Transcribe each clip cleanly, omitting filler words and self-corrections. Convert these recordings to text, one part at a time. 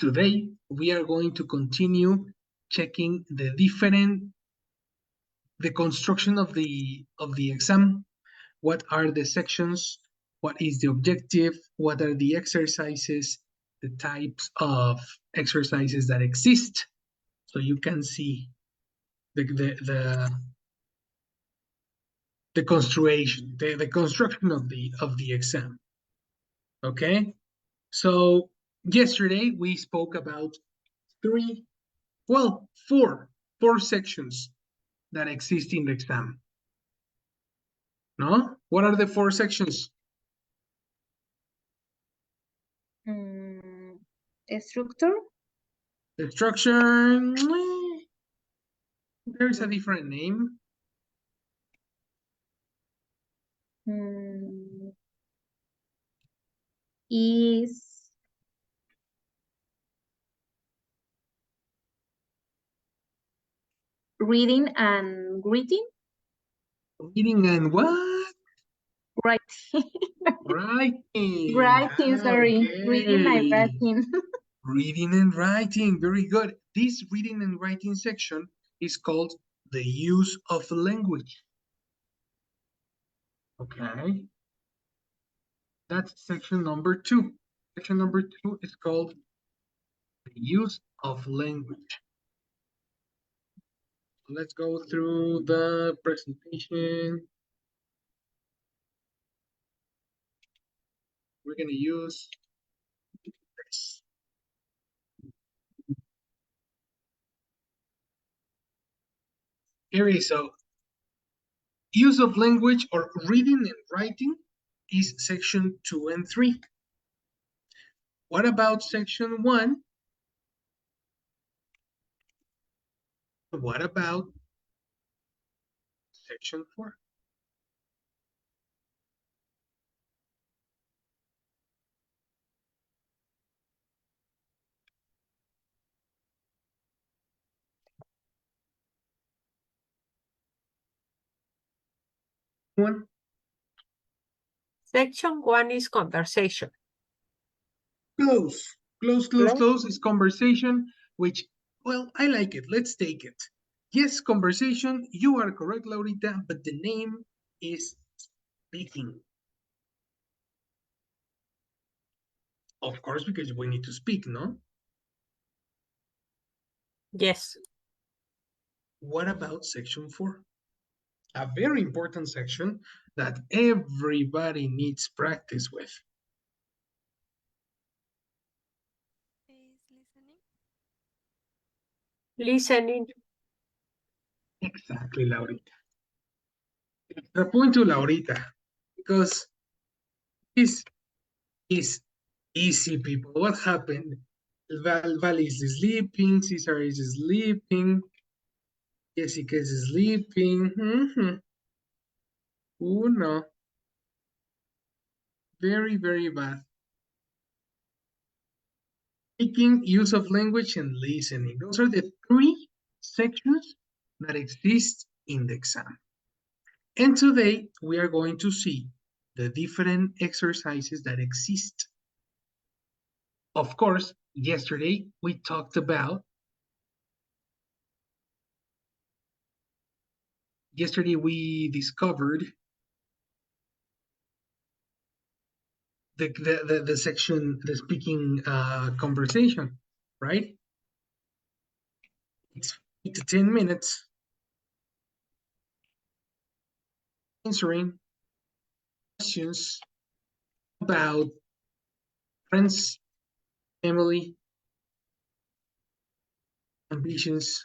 Today, we are going to continue checking the construction of the exam. What are the sections? What is the objective? What are the exercises? The types of exercises that exist. So you can see the construction, the construction of the exam. Okay, so yesterday we spoke about four sections that exist in the exam. No? What are the four sections? Structure. The structure, there's a different name. Is reading and writing. Reading and what? Writing. Writing. Writing, sorry. Okay. Reading and writing. Reading and writing, very good. This reading and writing section is called the use of language. Okay. That's section number 2. Section number 2 is called the use of language. Let's go through the presentation. We're going to use this. Here, so use of language or reading and writing is section 2 and 3. What about section 1? What about section 4? One. Section 1 is conversation. Close is conversation, which, well, I like it. Let's take it. Yes, conversation, you are correct, Laurita, but the name is speaking. Of course, because we need to speak, no? Yes. What about section 4? A very important section that everybody needs practice with. Listening. Exactly, Laurita. The point to Laurita, because this is easy, people. What happened? Val is sleeping, Cesar is sleeping, Jessica is sleeping. Oh no. Very, very bad. Speaking, use of language, and listening. Those are the 3 sections that exist in the exam. And today we are going to see the different exercises that exist. Of course, yesterday we talked about, yesterday we discovered the section, the speaking conversation, right? It's 8 to 10 minutes answering questions about friends, family, ambitions,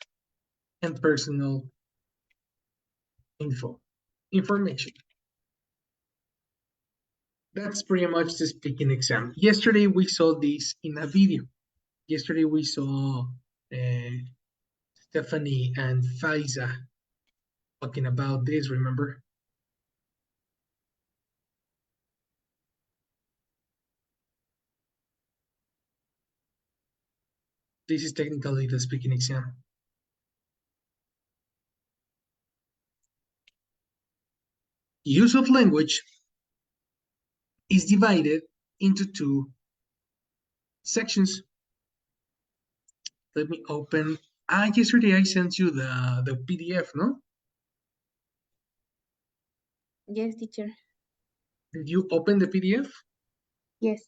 and personal information. That's pretty much the speaking exam. Yesterday we saw this in a video. Yesterday we saw Stephanie and Faiza talking about this, remember? This is technically the speaking exam. Use of language is divided into 2 sections. Let me open. Yesterday I sent you the PDF, no? Yes, teacher. Did you open the PDF? Yes.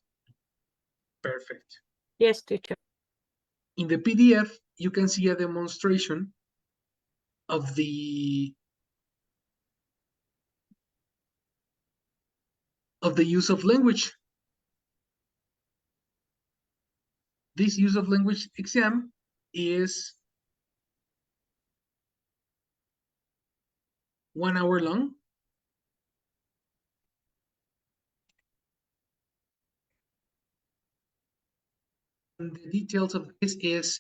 Perfect. Yes, teacher. In the PDF, you can see a demonstration of the use of language. This use of language exam is 1 hour long. And the details of this is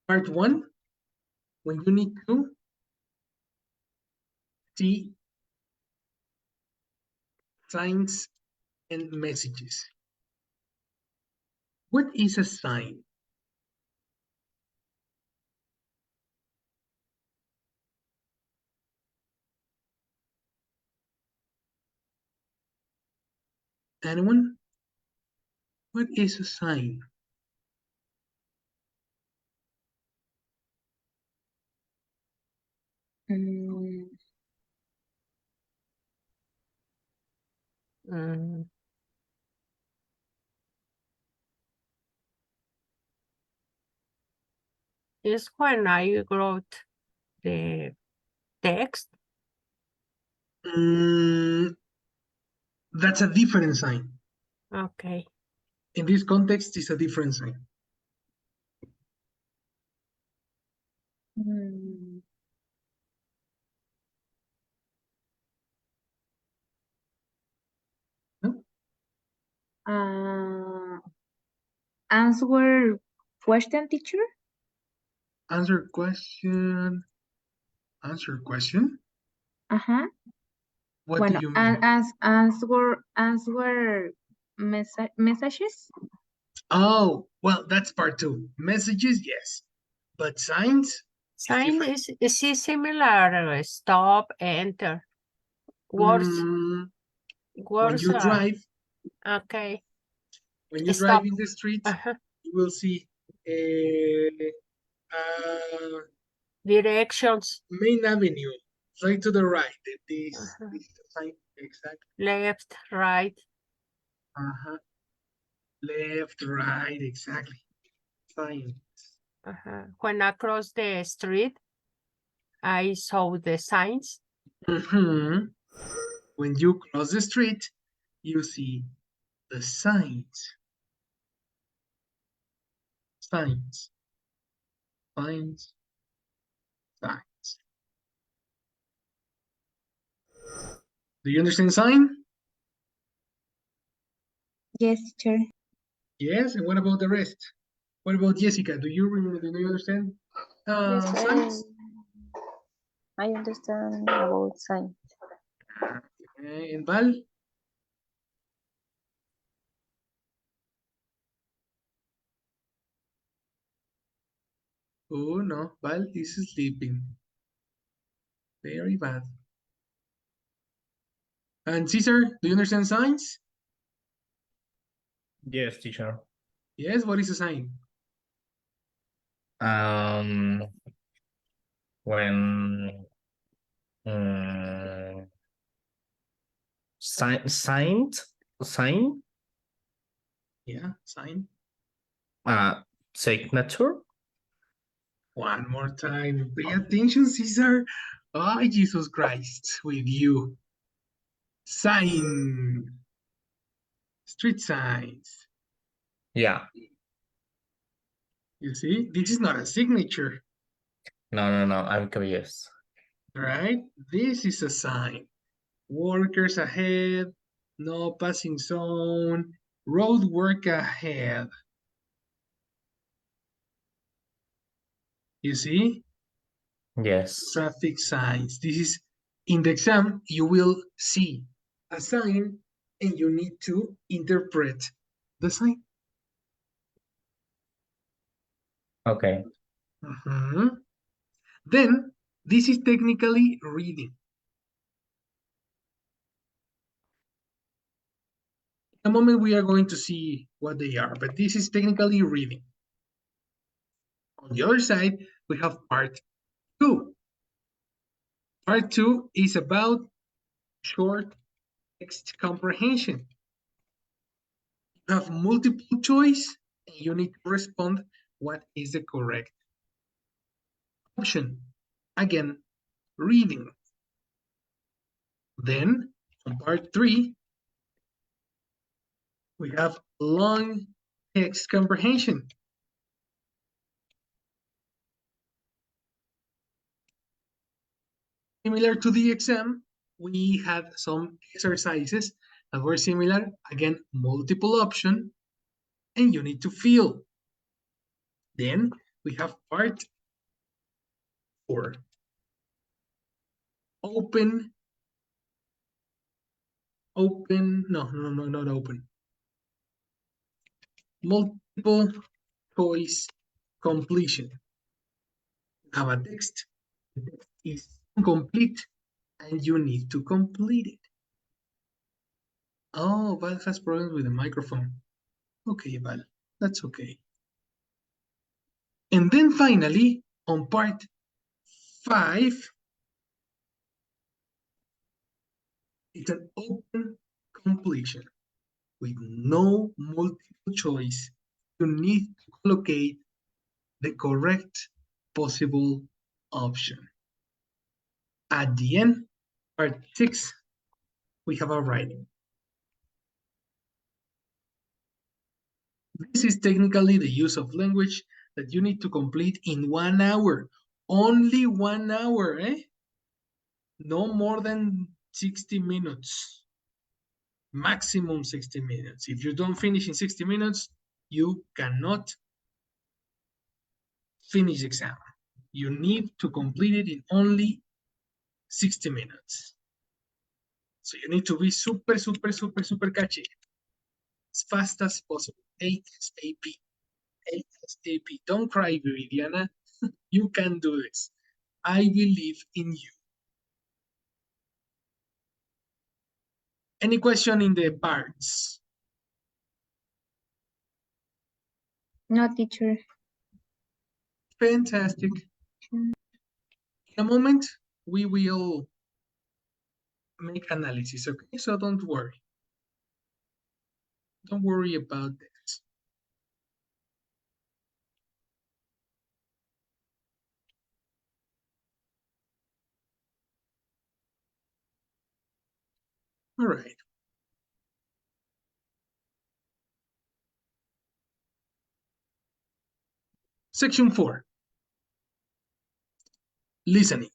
part 1, when you need to see signs and messages. What is a sign? Anyone? What is a sign? Mm, Mm. Is when I wrote the text. That's a different sign. Okay. In this context, it's a different sign. mm, No? Answer question, teacher? Answer question. Answer question? Uh-huh. What do Bueno, you mean? answer messages? Oh, well, that's part 2. Messages, yes. But signs is Sign different. is similar. Stop, enter. Words. When Words you are drive, okay. when you drive Stop. in the street, Uh-huh. you will see uh, Directions. main avenue, right to the right. Uh-huh. This sign, exactly. Left, right. Uh-huh. Left, right, exactly. Sign. Uh-huh. When I cross the street, I saw the signs. Mhm. When you cross the street, you see the signs. Signs. Signs. Signs. Do you understand sign? Yes, teacher. Yes. And what about the rest? What about Jessica? Do you remember? Do you understand Yes, signs? I understand about science. And Val? Oh no, Val is sleeping. Very bad. And Caesar, do you understand signs? Yes, teacher. Yes. What is a sign? Um, when sign Yeah, sign. signature. One more time. Pay attention, Caesar. Oh, Jesus Christ, with you. Sign. Street signs. Yeah. You see, this is not a signature, No. I'm curious. right? This is a sign. Workers ahead, no passing zone, road work ahead. You see? Yes. Traffic signs. This is in the exam, you will see a sign and you need to interpret the sign. Okay. Then, this is technically reading. In a moment, we are going to see what they are, but this is technically reading. On the other side, we have part 2. Part 2 is about short text comprehension. You have multiple choice and you need to respond what is the correct option. Again, reading. Then on part 3, we have long text comprehension. Similar to the exam, we had some exercises that were similar. Again, multiple option, and you need to fill. Then we have part 4. Open, no, not open. Multiple choice completion. You have a text. The text is incomplete, and you need to complete it. Oh, Val has problems with the microphone. Okay, Val, that's okay. And then finally, on part 5, it's an open completion with no multiple choice. You need to locate the correct possible option. At the end, part 6, we have our writing. This is technically the use of language that you need to complete in 1 hour. Only 1 hour, eh? No more than 60 minutes. Maximum 60 minutes. If you don't finish in 60 minutes, you cannot finish the exam. You need to complete it in only 60 minutes. So you need to be super catchy. As fast as possible. ASAP. ASAP. Don't cry, Viridiana. You can do this. I believe in you. Any question in the parts? No, teacher. Fantastic. In a moment, we will make analysis, okay? So don't worry. Don't worry about this. All right. Section 4. Listening.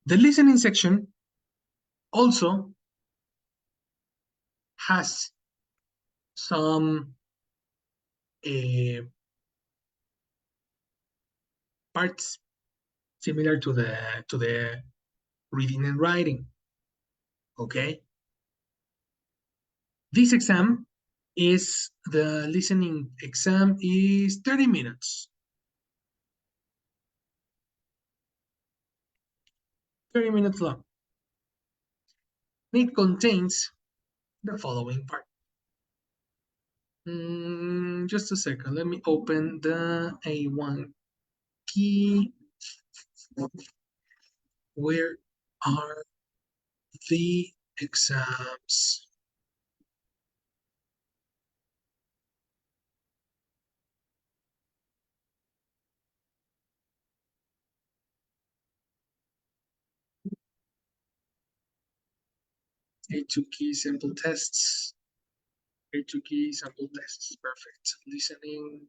The listening section also has some parts similar to the reading and writing. Okay. This exam is the listening exam is 30 minutes. 30 minutes long. It contains the following part. Just a second. Let me open the A1 key. Where are the exams? A2 key sample tests. A2 key sample tests. Perfect. Listening.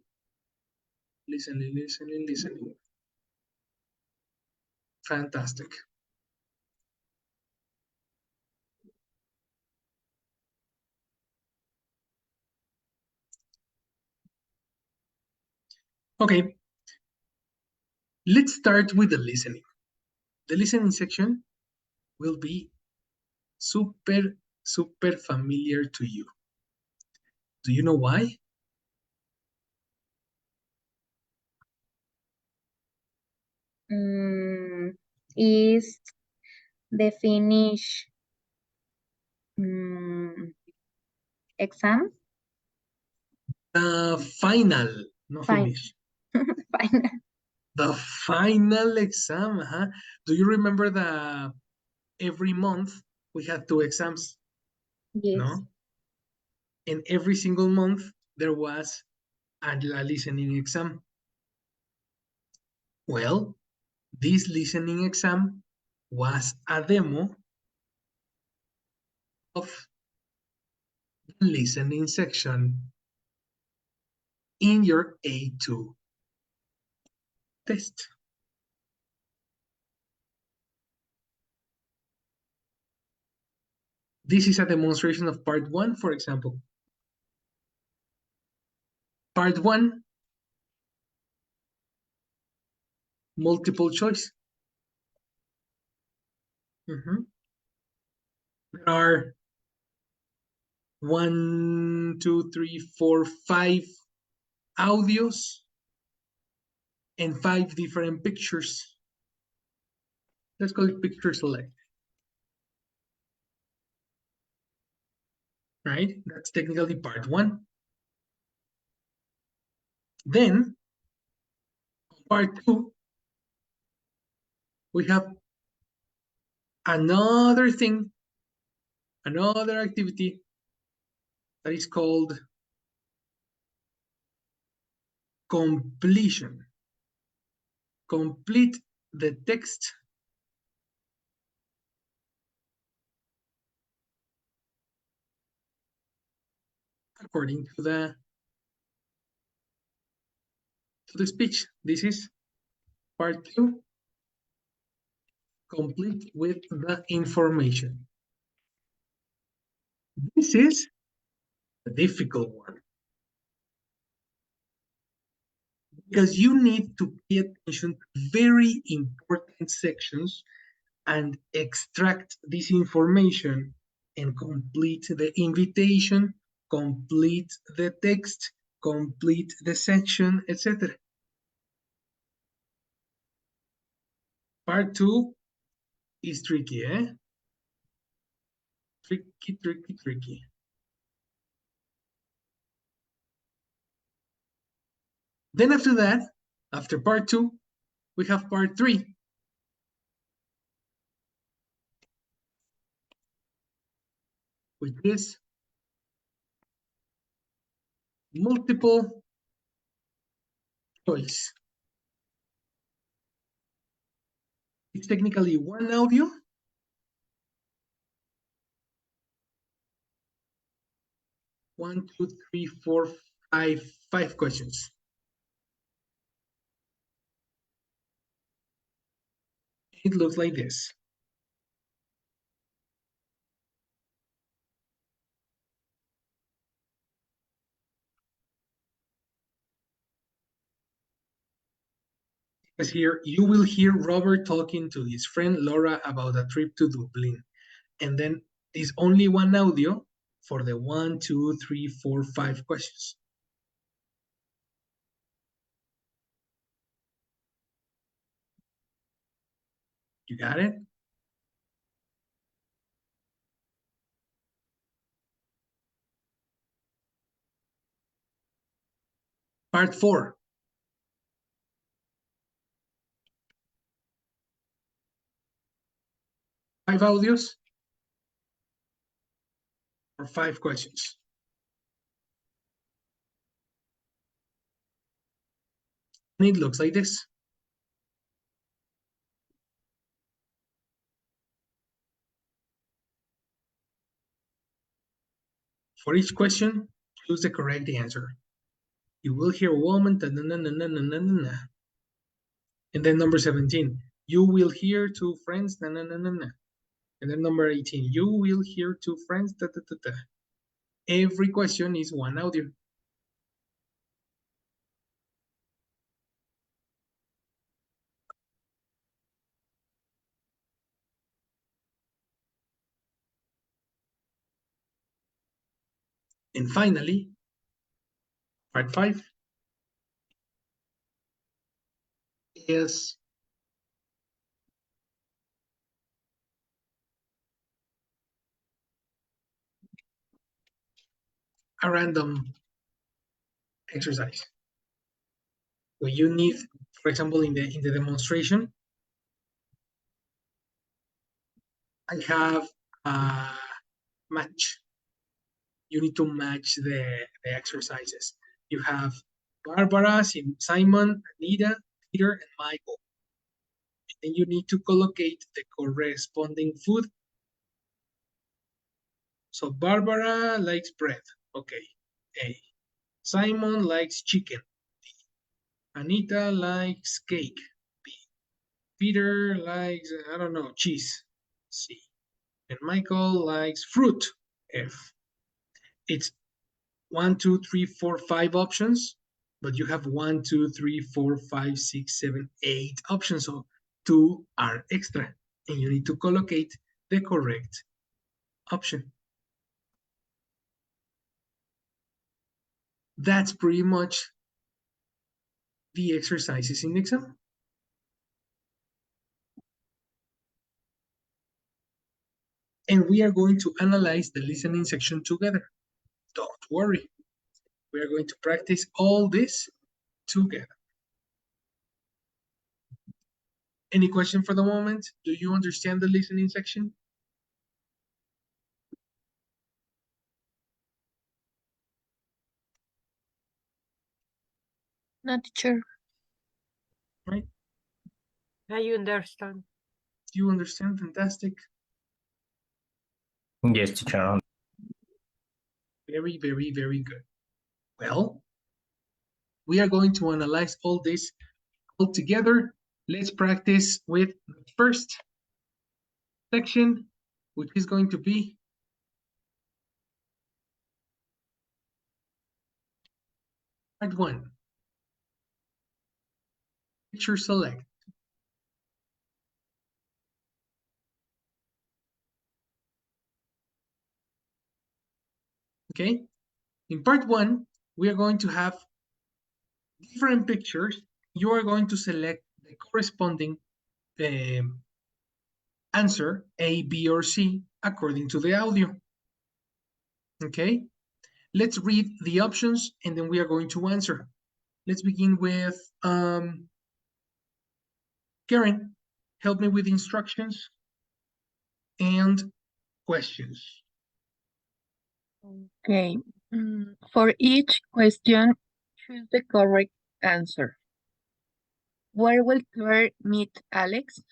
Fantastic. Okay. Let's start with the listening. The listening section will be super familiar to you. Do you know why? Is the finish exam? Final, no Fine. finish. Final. The final exam, huh? Do you remember that every month we had 2 exams, Yes. no? And every single month there was a listening exam. Well, this listening exam was a demo of the listening section in your A2 test. This is a demonstration of part 1, for example. Part 1, multiple choice. There are 1, 2, 3, 4, 5 audios and 5 different pictures. Let's call it picture select. Right? That's technically part 1. Then, part 2, we have another thing, another activity that is called completion. Complete the text according to the speech. This is part 2, complete with the information. This is a difficult one because you need to pay attention to very important sections and extract this information and complete the invitation, complete the text, complete the section, etc. Part 2 is tricky, eh? Tricky, tricky, tricky. Then after that, after part 2, we have part 3. Which is multiple choice. It's technically one audio, one, two, three, four, five questions. It looks like this. Because here you will hear Robert talking to his friend Laura about a trip to Dublin. And then there's only one audio for the 1, 2, 3, 4, 5 questions. You got it? Part 4. Five audios or 5 questions. And it looks like this. For each question, choose the correct answer. You will hear a woman, and then number 17, you will hear 2 friends, and then number 18, you will hear 2 friends, Every question is one audio. And finally, part 5 is a random exercise. when you need, for example, in the demonstration, I have a match. You need to match the exercises. You have Barbara, Simon, Anita, Peter, and Michael. And you need to collocate the corresponding food. So Barbara likes bread. Okay, A. Simon likes chicken. B. Anita likes cake. B. Peter likes, I don't know, cheese. C. And Michael likes fruit. F. It's 1, 2, 3, 4, 5 options, but you have 1, 2, 3, 4, 5, 6, 7, 8 options. So 2 are extra, and you need to collocate the correct option. That's pretty much the exercises in the exam. And we are going to analyze the listening section together. Don't worry. We are going to practice all this together. Any question for the moment? Do you understand the listening section? No, teacher. Right? I understand. You understand? Fantastic. Yes, teacher. Very, very, very good. Well, we are going to analyze all this all together. Let's practice with the first section, which is going to be part 1. Picture select. Okay, in part 1, we are going to have different pictures. You are going to select the corresponding answer, A, B, or C, according to the audio. Okay, let's read the options and then we are going to answer. Let's begin with Karen. Help me with instructions and questions. Okay. For each question, choose the correct answer. Where will Claire meet Alex?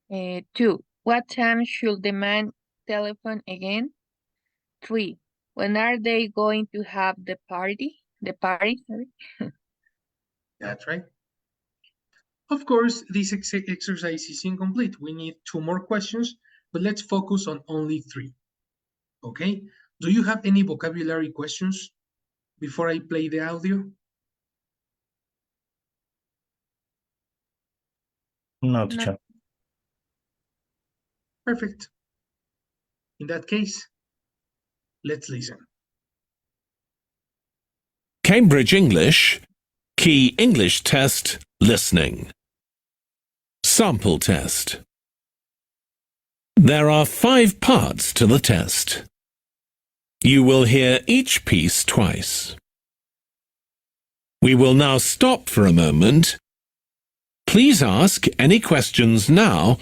2. What time should the man telephone again? 3. When are they going to have the party? Sorry. That's right. Of course, this exercise is incomplete. We need 2 more questions, but let's focus on only 3. Okay? Do you have any vocabulary questions before I play the audio? No, teacher. Perfect. In that case, let's listen. Cambridge English, Key English Test, Listening. Sample Test. There are 5 parts to the test. You will hear each piece twice. We will now stop for a moment. Please ask any questions now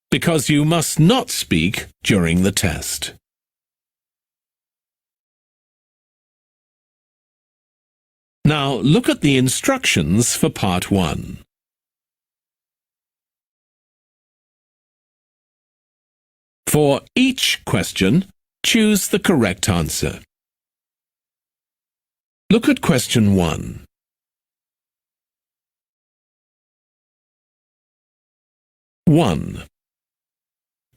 because you must not speak during the test. Now look at the instructions for part 1. For each question, choose the correct answer. Look at question 1. One.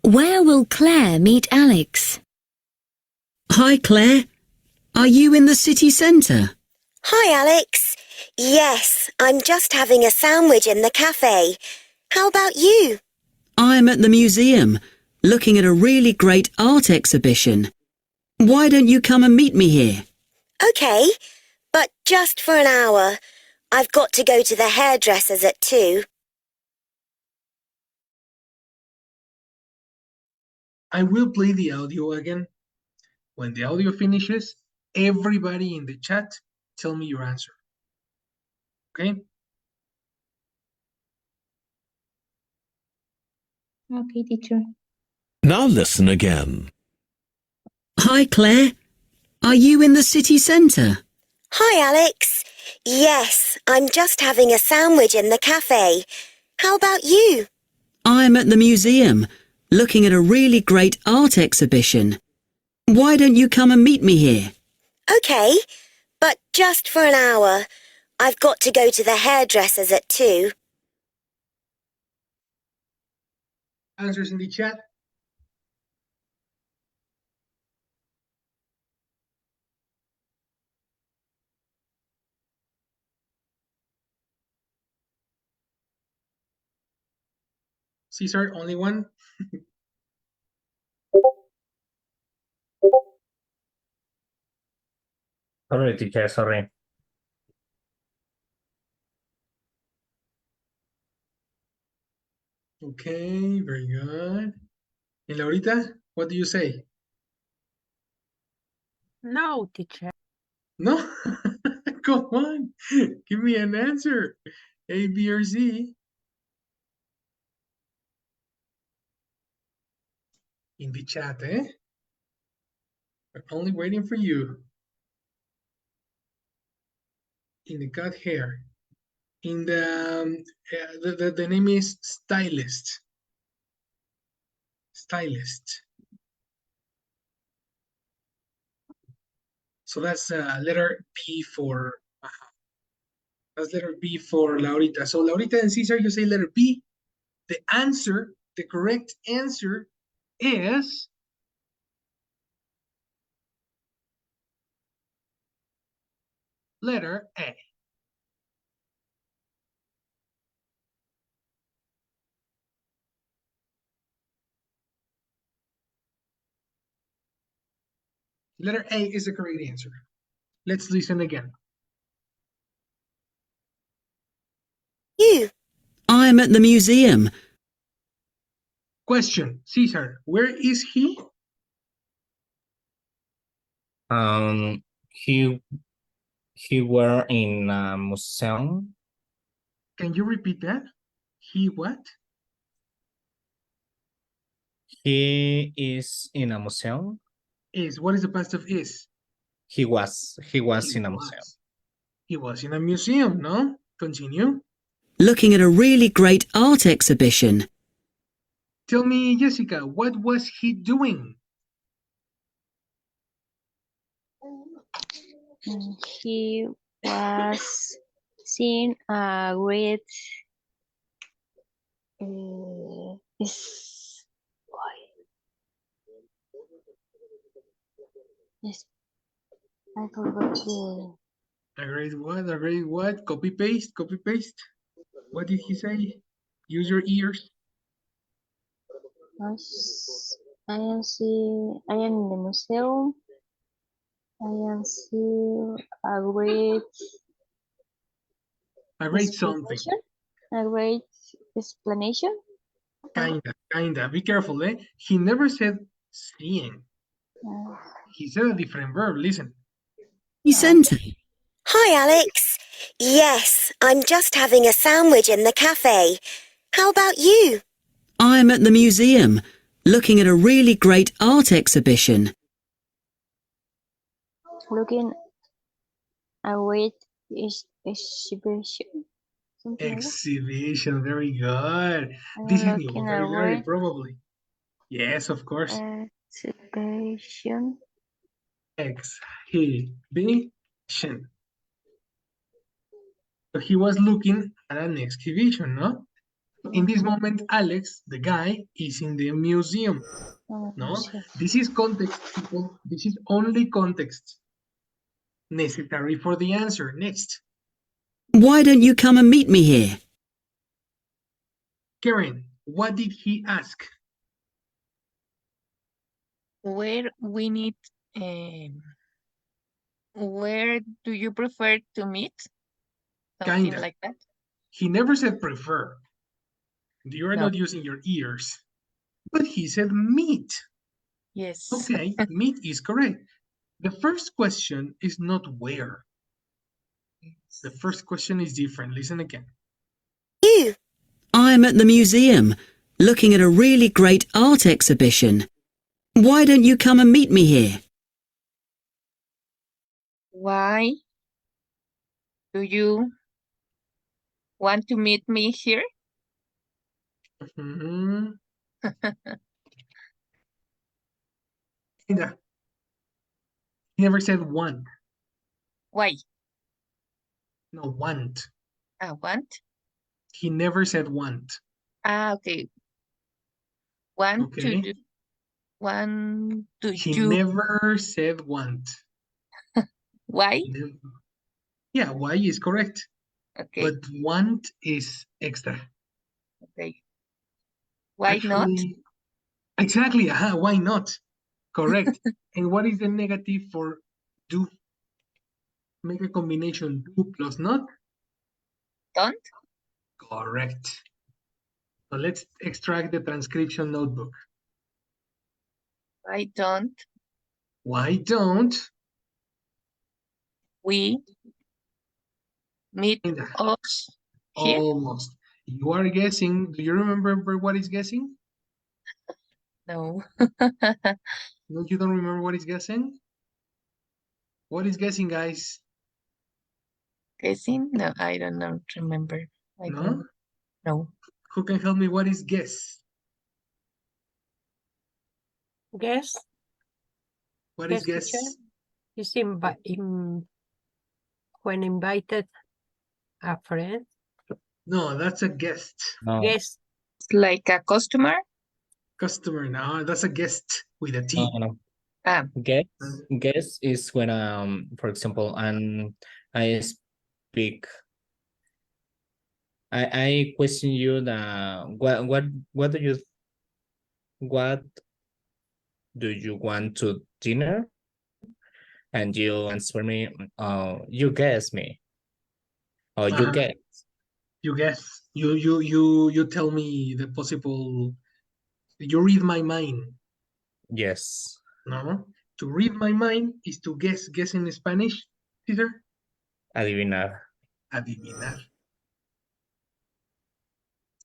Where will Claire meet Alex? Hi, Claire. Are you in the city centre? Hi, Alex. Yes, I'm just having a sandwich in the cafe. How about you? I'm at the museum, looking at a really great art exhibition. Why don't you come and meet me here? Okay, but just for an hour. I've got to go to the hairdresser's at 2. I will play the audio again. When the audio finishes, everybody in the chat tell me your answer. Okay? Okay, teacher. Now listen again. Hi, Claire. Are you in the city centre? Hi, Alex. Yes, I'm just having a sandwich in the cafe. How about you? I'm at the museum, looking at a really great art exhibition. Why don't you come and meet me here? Okay, but just for an hour. I've got to go to the hairdresser's at 2. Answers in the chat. Cesar, only one. Sorry, teacher, sorry. Okay, very good. And Laurita, what do you say? No, teacher. No? Come on, give me an answer. A, B, or C. In the chat, eh? I'm only waiting for you. In the cut hair. In the name is stylist. Stylist. So that's letter B for that's letter B for Laurita. So Laurita and Cesar, you say letter B. The answer, the correct answer is letter A. Letter A is the correct answer. Let's listen again. You. I'm at the museum. Question, Cesar, where is he? He were in a museum. Can you repeat that? He what? He is in a museum. Is. What is the past of is? He was in a museum. He was in a museum, no? Continue. Looking at a really great art exhibition. Tell me, Jessica, what was he doing? He was seeing a great is yes, I forgot to A great what? A great what? Copy paste? Copy paste? What did he say? Use your ears. I am in the museum. I am see a great A great something. explanation. A great explanation. Kinda. Be careful, eh? He never said seeing. Uh, He said a different verb. Listen. Centre. Hi, Alex. Yes, I'm just having a sandwich in the cafe. How about you? I'm at the museum, looking at a really great art exhibition. looking a great exhibition. Something like that. Exhibition. Very good. This is new Looking a vocabulary, great probably. Yes, of course. exhibition. Exhibition. So he was looking at an exhibition, no? In this moment, Alex, the guy, is in the museum. No? This is context, people. This is only context necessary for the answer. Next. Why don't you come and meet me here? Karen, what did he ask? Where we need, where do you prefer to meet? Something Kinda. like that. He never said prefer. You are No. not using your ears. But he said meet. Yes. Okay, meet is correct. The first question is not where. The first question is different. Listen again. You. I'm at the museum, looking at a really great art exhibition. Why don't you come and meet me here? Why do you want to meet me here? Mhm. Kinda. He never said want. Why? No, want. Want? He never said want. Okay. Want to Okay? do, want to He do, never said want. why? Never. Yeah, why is correct. Okay, But want is extra. okay. Why not? Actually, exactly. Why not? Correct. And what is the negative for do? Make a combination do plus not. Don't? Correct. So let's extract the transcription notebook. Why don't Why don't we meet Kinda. us here? Almost. You are guessing. Do you remember what is guessing? No. No, you don't remember what is guessing? What is guessing, guys? Guessing? No, I don't know. Remember. I No? don't know. Who can help me? What is guess? Guess, What is guess teacher guess? is when invited a friend. No, that's a guest. No, Guess, It's like a customer? Customer. No, that's a guest with a no, T. no. Ah, Guess is when for example, I speak. I question you the what what do you want to dinner? And you answer me, you guess me. Or you Uh-huh. guess. You guess. You tell me the possible. You read my mind. Yes. No? To read my mind is to guess. Guess in Spanish, Peter? Adivinar. Adivinar.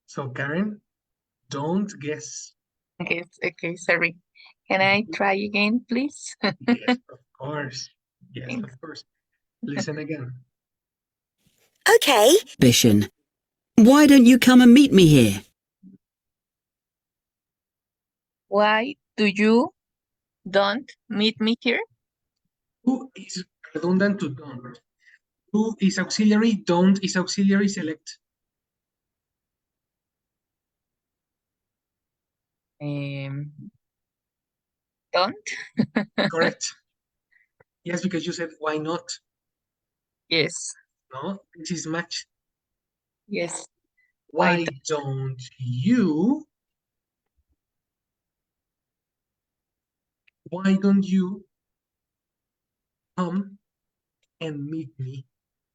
So, Karen, don't guess. okay, sorry. Can I try again, please? Yes, of course. Yes, Thanks. of course. Listen again. Okay. Exhibition. Why don't you come and meet me here? Why do you don't meet me here? Who is redundant to don't? Who is auxiliary? Don't is auxiliary. Select. Don't? Correct. Yes, because you said why not? Yes, No, this is match. yes. Why don't you? Why don't you come and meet me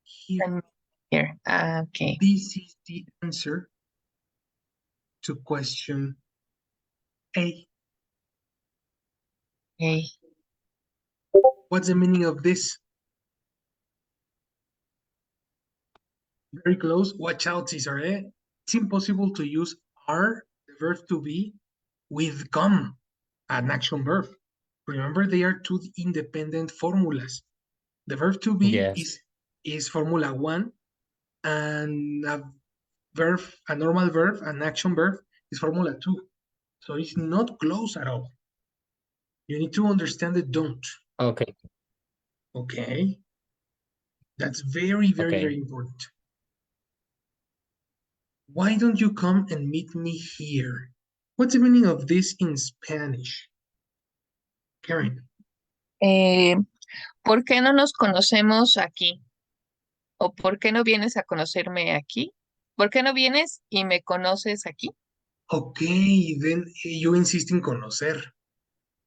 here? I'm here. Okay. This is the answer to question A. Okay. What's the meaning of this? Very close. Watch out, Cesar. It's impossible to use are, the verb to be, with come, an action verb. Remember, they are two independent formulas. The verb to be Yes. is formula 1, and a verb, a normal verb, an action verb, is formula 2. So it's not close at all. You need to understand the don't. Okay. Okay? That's very, very, Okay. very important. Why don't you come and meet me here? What's the meaning of this in Spanish? Karen. ¿Por qué no nos conocemos aquí? ¿O por qué no vienes a conocerme aquí? ¿Por qué no vienes y me conoces aquí? Okay, then you insist in conocer.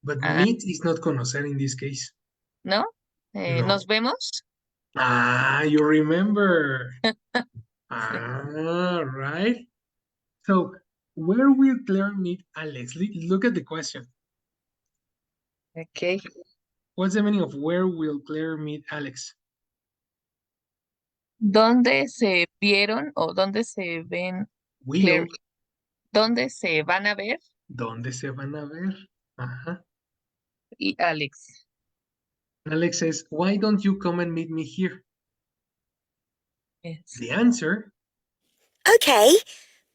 But Ah, meet is not conocer in this case. ¿no? No. ¿Nos vemos? You remember. Right. So, where will Claire meet Alex? Look at the question. Okay. What's the meaning of where will Claire meet Alex? ¿Dónde se vieron o dónde se ven Will. ¿Dónde se van a ver? ¿Dónde se van a ver? Ajá. Y Alex. Alex says, why don't you come and meet me here? Yes. The answer, Okay,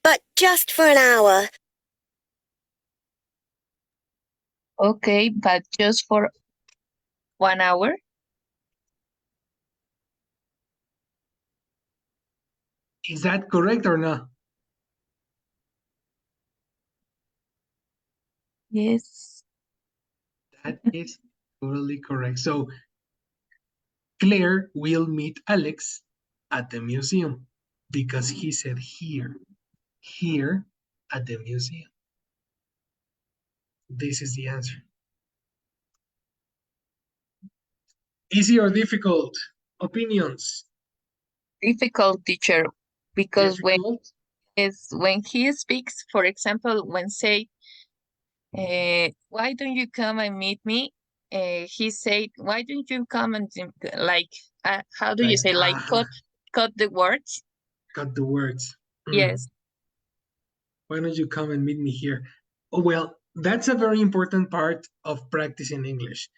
but just for an hour. Okay, but just for 1 hour? is that correct or not? Yes. That is totally correct. So Claire will meet Alex at the museum because he said here at the museum. This is the answer. Easy or difficult? Opinions? Difficult, teacher, because Difficult? when he speaks, for example, when say, why don't you come and meet me? He said, why don't you come and like, how do you say, like cut the words? Got the words. Yes. Why don't you come and meet me here? Oh, well, that's a very important part of practicing English.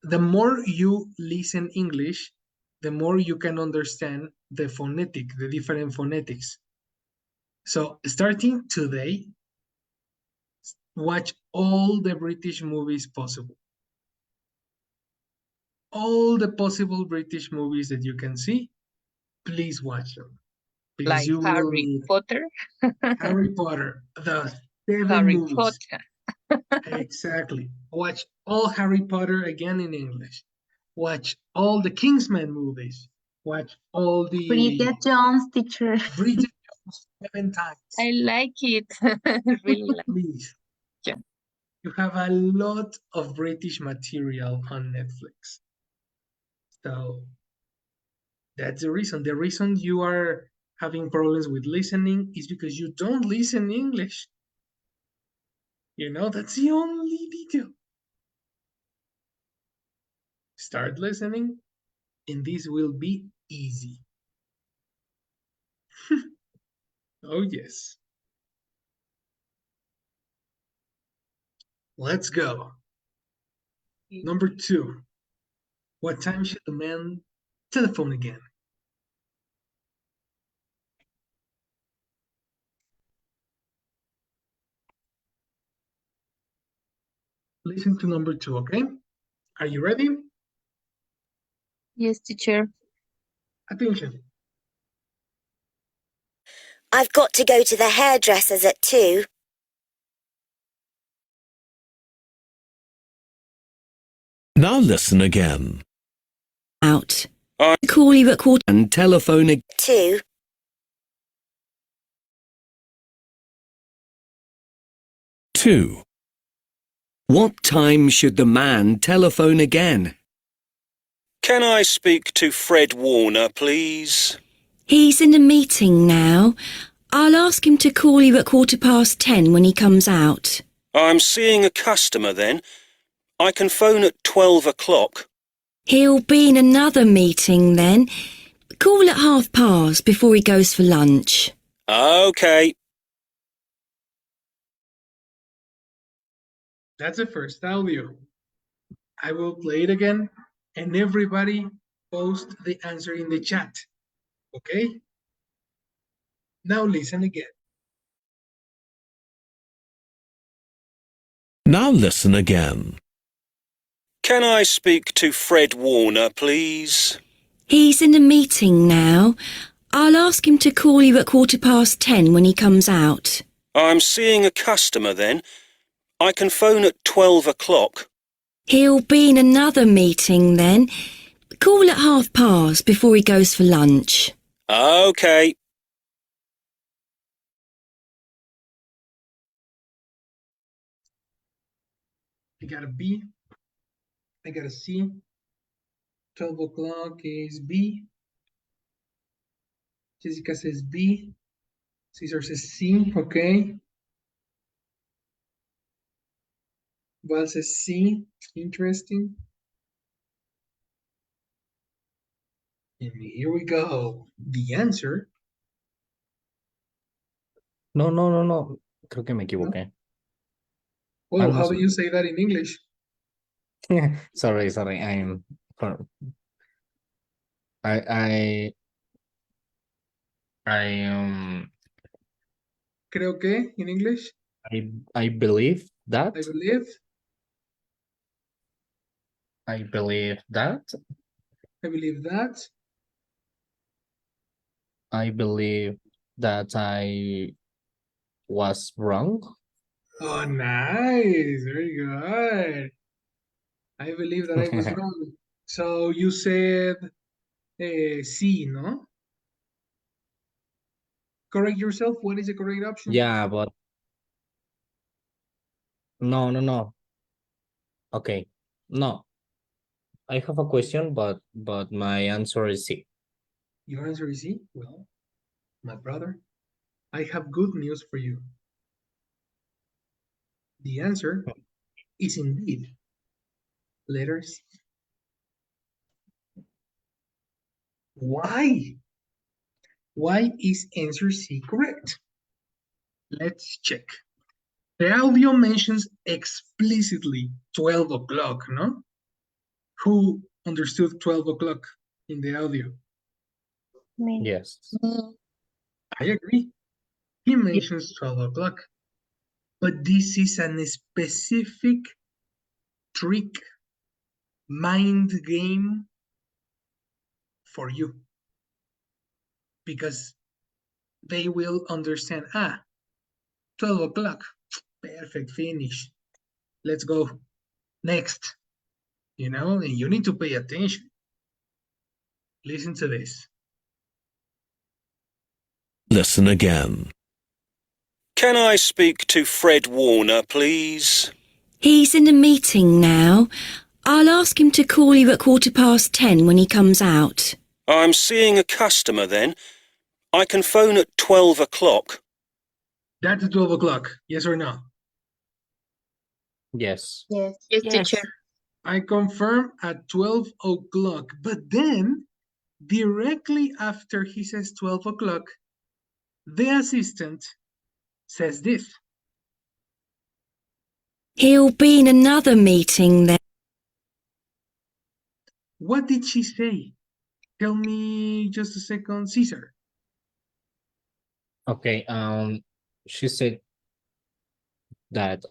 The more you listen English, the more you can understand the different phonetics. So starting today, watch all the British movies possible. All the possible British movies that you can see, please watch them. Because Like you will Harry need Potter. Harry Potter, the 7 Harry movies. Potter. Exactly. Watch all Harry Potter again in English. Watch all the Kingsman movies. Watch all the Bridget Jones, teacher. Bridget Jones 7 times. I like it. Really like it. Please. Yeah. You have a lot of British material on Netflix. So that's the reason. The reason you are having problems with listening is because you don't listen English. You know, that's the only detail. Start listening, and this will be easy. Oh, yes. Let's go. Number 2. What time should the man telephone again? Listen to number 2, okay? Are you ready? Yes, teacher. Attention. I've got to go to the hairdresser's at 2. Now listen again. Out. Call you at quarter and telephone again. 2. 2. What time should the man telephone again? Can I speak to Fred Warner, please? He's in a meeting now. I'll ask him to call you at 10:15 when he comes out. I'm seeing a customer then. I can phone at 12 o'clock. He'll be in another meeting then. Call at past before he goes for lunch. Okay. That's the first audio. I will play it again, and everybody post the answer in the chat, okay? Now listen again. Now listen again. Can I speak to Fred Warner, please? He's in a meeting now. I'll ask him to call you at 10:15 when he comes out. I'm seeing a customer then. I can phone at 12 o'clock. He'll be in another meeting then. Call at past before he goes for lunch. Okay. I got a B. I got a C. 12 o'clock is B. Jessica says B. Cesar says C, okay. Val says C. Interesting. And here we go. The answer. No, no, no, no. Creo que me equivoqué. Well, no how do sé. you say that in English? Sorry, I Creo que in English. I believe that. I believe. I believe that. I believe that. I believe that I was wrong. Oh, nice. Very good. I believe that I was wrong. So you said C, no? Correct yourself. What is the correct option? Yeah, but no, no, no. Okay, no. I have a question, but my answer is C. Your answer is C? Well, my brother, I have good news for you. The answer is indeed letter C. Why? Why is answer C correct? Let's check. The audio mentions explicitly 12 o'clock, no? Who understood 12 o'clock in the audio? Me. Yes. I agree. He mentions 12 o'clock. But this is a specific trick, mind game for you. Because they will understand, 12 o'clock, perfect, finish. Let's go. Next. And you need to pay attention. Listen to this. Listen again. Can I speak to Fred Warner, please? He's in a meeting now. I'll ask him to call you at 10:15 when he comes out. I'm seeing a customer then. I can phone at 12 o'clock. That's 12 o'clock, yes or no? Yes. Yes, Yes. teacher. I confirm at 12 o'clock, but then directly after he says 12 o'clock, the assistant says this. He'll be in another meeting then. What did she say? Tell me just a second, Caesar. Okay. She said that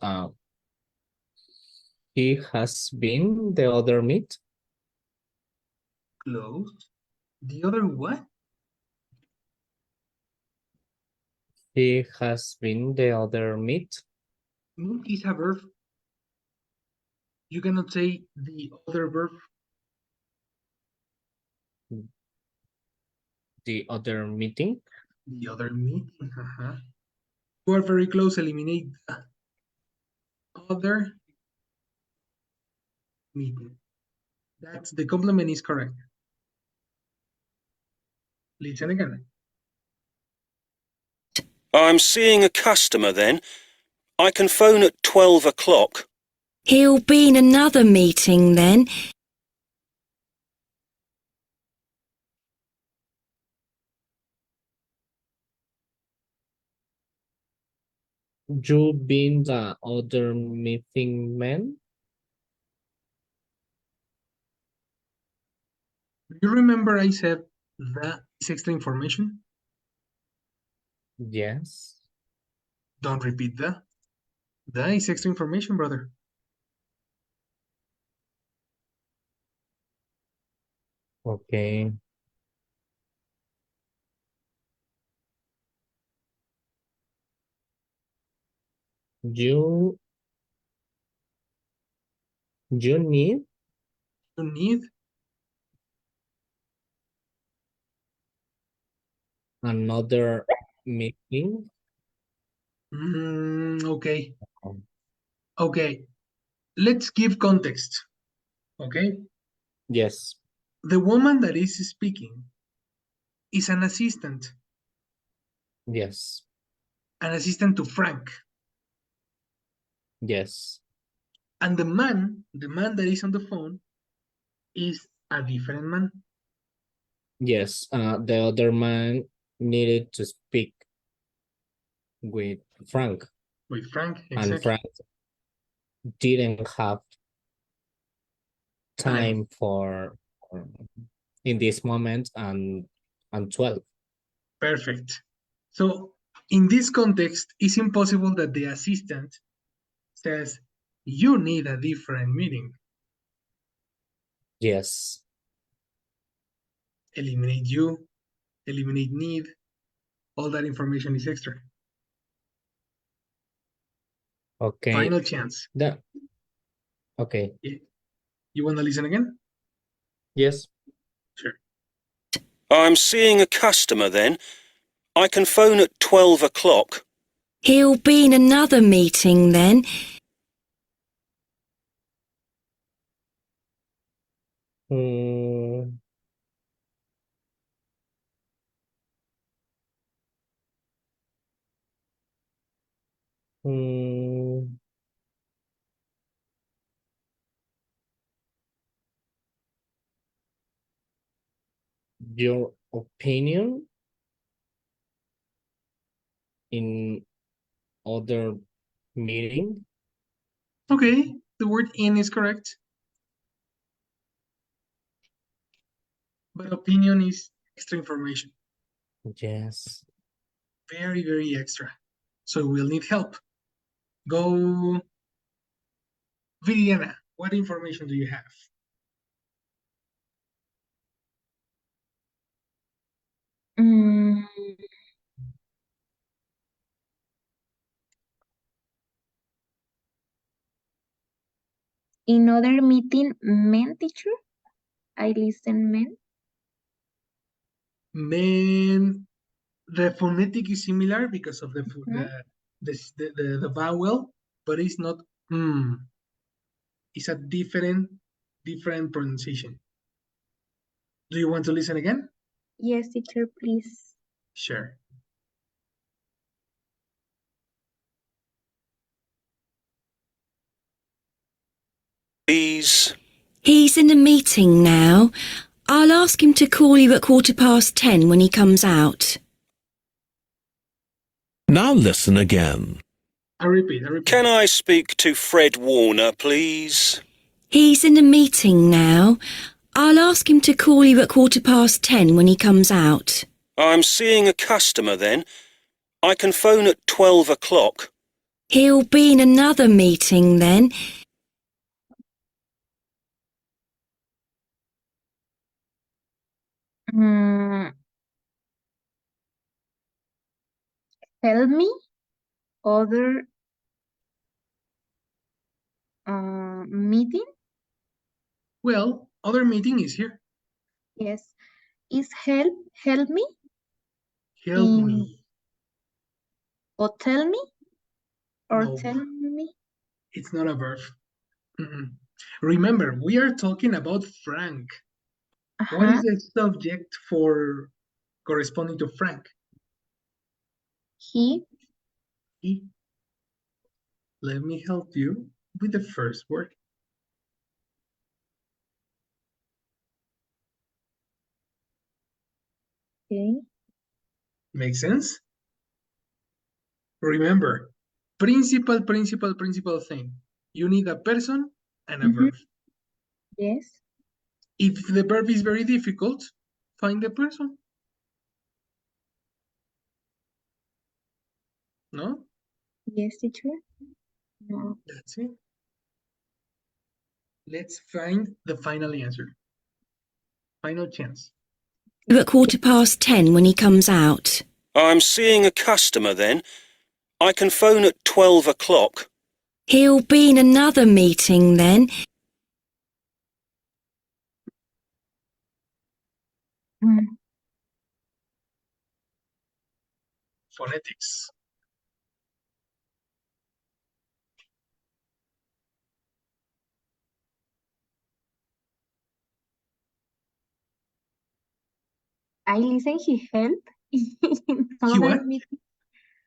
he has been the other meet. Close. The other what? He has been the other meet. Meet is a verb. You cannot say the other verb. The other meeting. The other meeting. You are very close. Eliminate the other meeting. That's the complement is correct. Listen again. I'm seeing a customer then. I can phone at 12 o'clock. He'll be in another meeting then. You been the other meeting man? Do you remember I said that is extra information? Yes. Don't repeat that. That is extra information, brother. Okay. You need You need another meeting. okay. Okay. Let's give context. Okay. Yes. The woman that is speaking is an assistant Yes. to Frank. Yes. And the man that is on the phone is a different man. Yes, the other man needed to speak with Frank, With Frank, and exactly. Frank didn't have time for in this moment and 12. Perfect. So in this context, it's impossible that the assistant says, you need a different meeting. Yes. Eliminate you, eliminate need, all that information is extra. Okay. Final chance. Okay. You want to listen again? Yes. Sure. I'm seeing a customer then. I can phone at 12 o'clock. He'll be in another meeting then. Hmm. Hmm. Your opinion in other meeting? Okay, the word in is correct. But opinion is extra information. Yes. Very, very extra. So we'll need help. Go, Viridiana, what information do you have? Mm, in other meeting, men teacher? I listen men. Men, the phonetic is similar because of the vowel, but it's not it's a different pronunciation. Do you want to listen again? Yes, teacher, please. Sure. Please. He's in a meeting now. I'll ask him to call you at 10:15 when he comes out. Now listen again. I repeat. Can I speak to Fred Warner, please? He's in a meeting now. I'll ask him to call you at 10:15 when he comes out. I'm seeing a customer then. I can phone at 12 o'clock. He'll be in another meeting then. Tell me other meeting? Well, other meeting is here. Yes. Is help me? Help me. Or tell me? Or No, tell me? it's not a verb. Remember, we are talking about Frank. What is the subject for corresponding to Frank? He. Let me help you with the first word. Okay. Make sense? Remember, principal thing. You need a person and a verb. Yes. If the verb is very difficult, find the person. No? Yes, teacher. No. That's it. Let's find the final answer. Final chance. At 10:15 when he comes out. I'm seeing a customer then. I can phone at 12 o'clock. He'll be in another meeting then. Phonetics. I listen he helped. He what?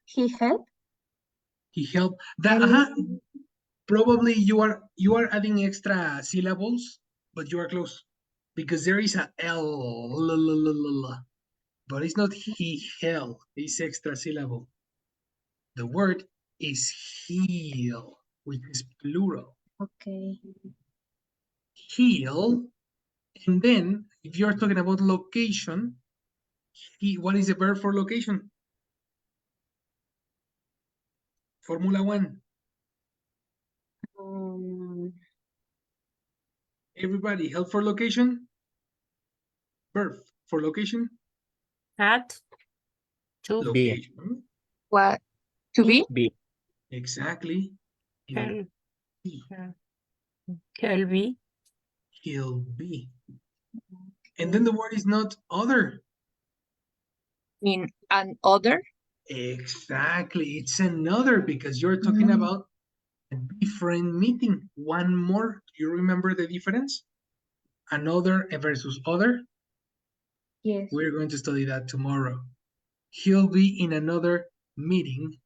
He helped. He helped. That probably you are adding extra syllables, but you are close. because there is a L, but it's not he, hell, it's extra syllable. The word is heal, which is plural. Okay. Heal, and then if you're talking about location, what is the verb for location? Formula 1. Everybody, help for location? Verb for location? At. To. Be. Location. What? To be? Be. Exactly. Can be. He'll be. And then the word is not other. In an other? Exactly. It's another because you're talking about a different meeting. One more. Do you remember the difference? Another versus other. Yes. We're going to study that tomorrow. He'll be in another meeting.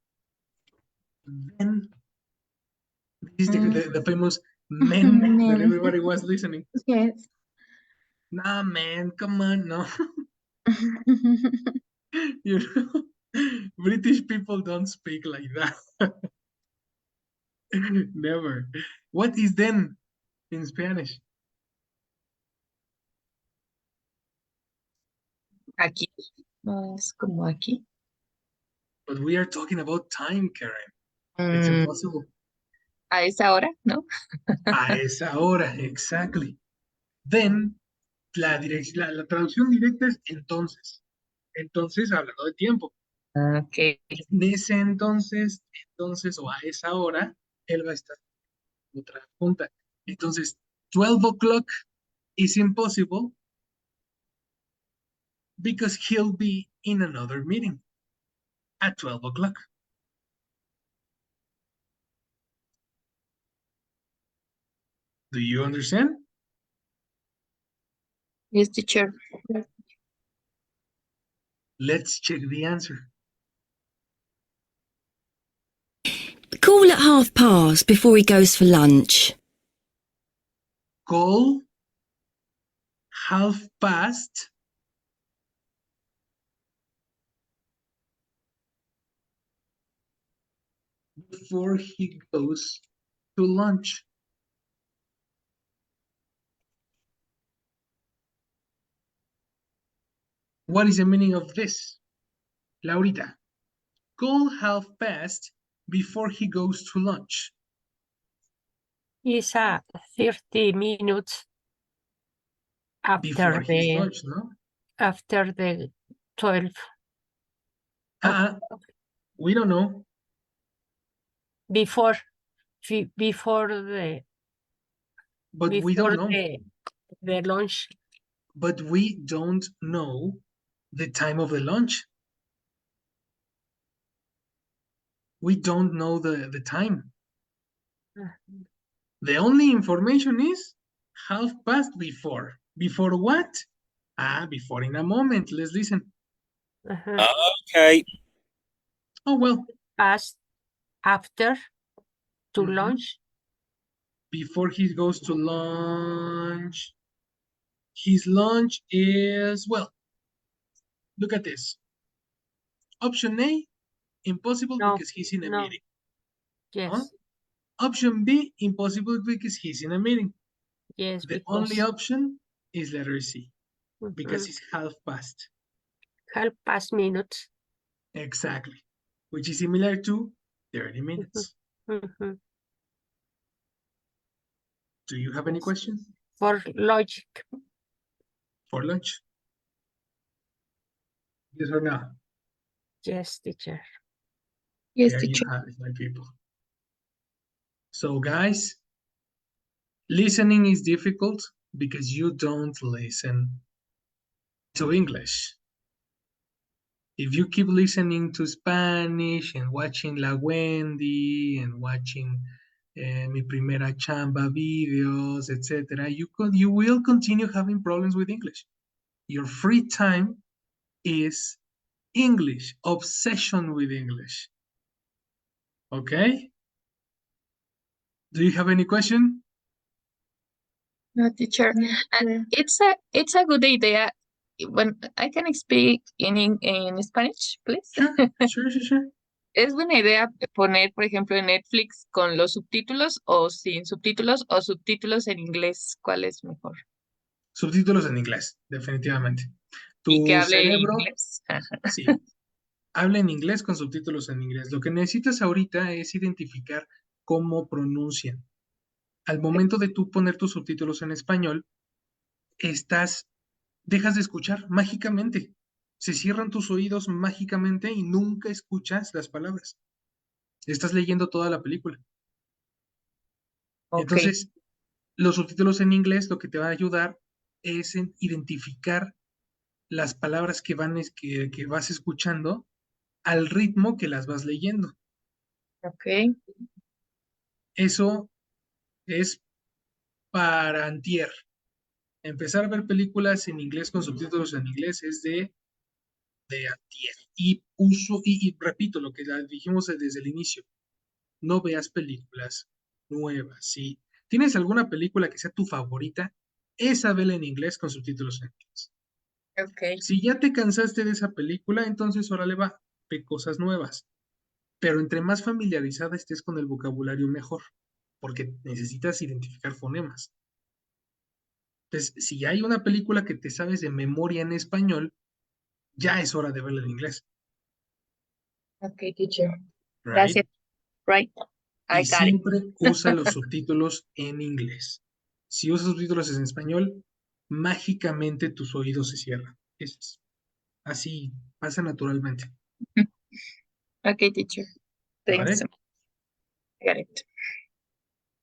Then this is the famous men that Men. everybody was listening. Yes. Nah, man, come on, no. You know, British people don't speak like that. Never. What is then in Spanish? Aquí. No es como aquí. But we are talking about time, Karen. It's impossible. A esa hora, ¿no? A esa hora, exactly. Then, la traducción directa es entonces. Entonces, hablando de tiempo. Ok. En ese entonces o a esa hora, él va a estar en otra junta. Entonces, 12 o'clock is impossible because he'll be in another meeting at 12 o'clock. Do you understand? Yes, teacher. Let's check the answer. Call at past before he goes for lunch. Call past before he goes to lunch. What is the meaning of this? Laurita, call past before he goes to lunch. It's 30 minutes Before after his the lunch, no? after the 12. We don't know. Before the But we don't know. the lunch. But we don't know the time of the lunch. We don't know the time. The only information is past before. Before what? Before in a moment. Let's listen. Okay. Oh, well. Past after to lunch. Before he goes to lunch. His lunch is, well, look at this. Option A, impossible because he's in a meeting. Yes. Huh? Option B, impossible because he's in a meeting. Yes, the only option is letter C, because it's past. Minutes. Exactly. Which is similar to 30 minutes. Do you have any questions? For logic. For lunch? Yes or no? Yes, teacher. Yes, there teacher. You have it, my people. So guys, listening is difficult because you don't listen to English. If you keep listening to Spanish and watching La Wendy and watching Mi Primera Chamba videos, etc., you will continue having problems with English. Your free time is English, obsession with English. Okay? Do you have any question? No, teacher. And it's a good idea. When I can speak in Spanish, please. Sure. Es buena idea poner, por ejemplo, en Netflix con los subtítulos o sin subtítulos o subtítulos en inglés. ¿Cuál es mejor? Subtítulos en inglés, definitivamente. Y que Tu hable cerebro, inglés. sí, habla en inglés con subtítulos en inglés. Lo que necesitas ahorita es identificar cómo pronuncian. Al momento de tú poner tus subtítulos en español, dejas de escuchar mágicamente. Se cierran tus oídos mágicamente y nunca escuchas las palabras. Estás leyendo toda la película. Ok. Entonces, los subtítulos en inglés lo que te va a ayudar es en identificar las palabras que vas escuchando al ritmo que las vas leyendo. Ok. Eso es para antier. Empezar a ver películas en inglés con subtítulos en inglés es de antier. Y repito lo que dijimos desde el inicio. No veas películas nuevas. Si tienes alguna película que sea tu favorita, esa vela en inglés con subtítulos en inglés. Ok. Si ya te cansaste de esa película, entonces órale va, ve cosas nuevas. Pero entre más familiarizada estés con el vocabulario, mejor, porque necesitas identificar fonemas. Entonces, si hay una película que te sabes de memoria en español, ya es hora de verla en inglés. Ok, teacher. Right? Gracias. Right. I Y got it. siempre usa los subtítulos en inglés. Si usas subtítulos en español, mágicamente tus oídos se cierran. Es así, pasa naturalmente. Ok, teacher. Thanks. ¿Vale? Got it.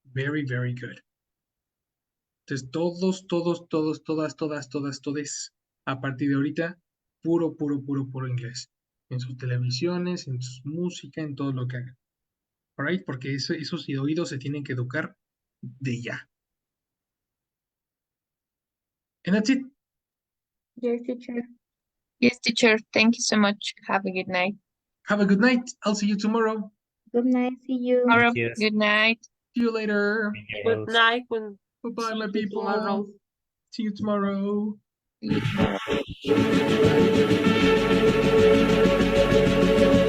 Very, very good. Entonces, todas, a partir de ahorita, puro inglés. En sus televisiones, en su música, en todo lo que hagan. Alright, porque esos oídos se tienen que educar de ya. And that's it. Yes, teacher. Yes, teacher. Thank you so much. Have a good night. Have a good night. I'll see you tomorrow. Good night. See you. Tomorrow. Yes. Good night. See you later. Good night. Good Bye-bye, see my you people. tomorrow. See you tomorrow. See you tomorrow.